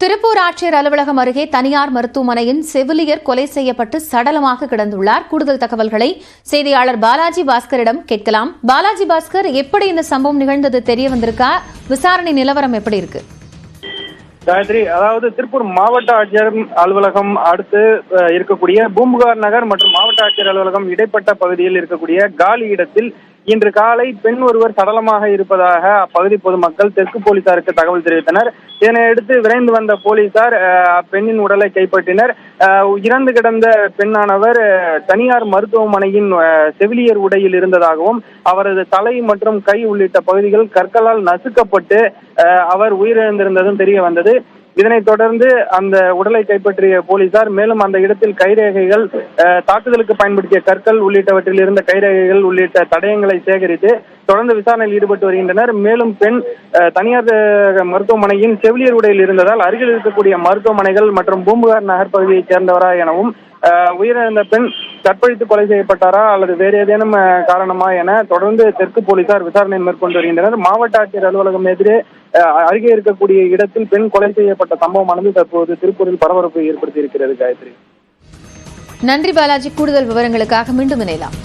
திருப்பூர் ஆட்சியர் அலுவலகம் அருகே தனியார் மருத்துவமனையின் செவிலியர் கொலை செய்யப்பட்டு சடலமாக கிடந்துள்ளார். கூடுதல் தகவல்களை செய்தியாளர் பாலாஜி பாஸ்கரிடம் கேட்கலாம். பாலாஜி பாஸ்கர், எப்படி இந்த சம்பவம் நிகழ்ந்தது தெரிய வந்திருக்கா? விசாரணை நிலவரம் எப்படி இருக்கு? காயத்ரி, அதாவது திருப்பூர் மாவட்ட ஆட்சியர் அலுவலகம் அடுத்து இருக்கக்கூடிய பூம்புகார் நகர் மற்றும் மாவட்ட ஆட்சியர் அலுவலகம் இடைப்பட்ட பகுதியில் இருக்கக்கூடிய காலி இடத்தில் இன்று காலை பெண் ஒருவர் சடலமாக இருப்பதாக அப்பகுதி பொதுமக்கள் தெற்கு போலீசாருக்கு தகவல் தெரிவித்தனர். இதனையடுத்து விரைந்து வந்த போலீசார் பெண்ணின் உடலை கைப்பற்றினர். இறந்து கிடந்த பெண்ணானவர் தனியார் மருத்துவமனையின் செவிலியர் உடையில் இருந்ததாகவும் அவரது தலை மற்றும் கை உள்ளிட்ட பகுதிகள் கற்களால் நசுக்கப்பட்டு அவர் உயிரிழந்திருந்ததும் தெரிய வந்தது. இதனைத் தொடர்ந்து அந்த உடலை கைப்பற்றிய போலீசார் மேலும் அந்த இடத்தில் கைரேகைகள், தாக்குதலுக்கு பயன்படுத்திய கற்கள் உள்ளிட்டவற்றில் இருந்த கைரேகைகள் உள்ளிட்ட தடயங்களை சேகரித்து தொடர்ந்து விசாரணையில் ஈடுபட்டு வருகின்றனர். மேலும் பெண் தனியார் மருத்துவமனையின் செவிலியர் உடையில் இருந்ததால் அருகில் இருக்கக்கூடிய மருத்துவமனைகள் மற்றும் பூம்புகார் நகர் பகுதியைச் சேர்ந்தவரா எனவும் உயிரிழந்த பெண் கற்பழித்து கொலை செய்யப்பட்டாரா அல்லது வேறு ஏதேனும் காரணமா என தொடர்ந்து தெற்கு போலீசார் விசாரணை மேற்கொண்டு வருகின்றனர். மாவட்ட ஆட்சியர் அலுவலகம் எதிரே அருகே இருக்கக்கூடிய இடத்தில் பெண் கொலை செய்யப்பட்ட சம்பவமானது தற்போது திருப்பூரில் பரபரப்பை ஏற்படுத்தி இருக்கிறது. காயத்ரி, நன்றி பாலாஜி. கூடுதல் விவரங்களுக்காக மீண்டும் இணையலாம்.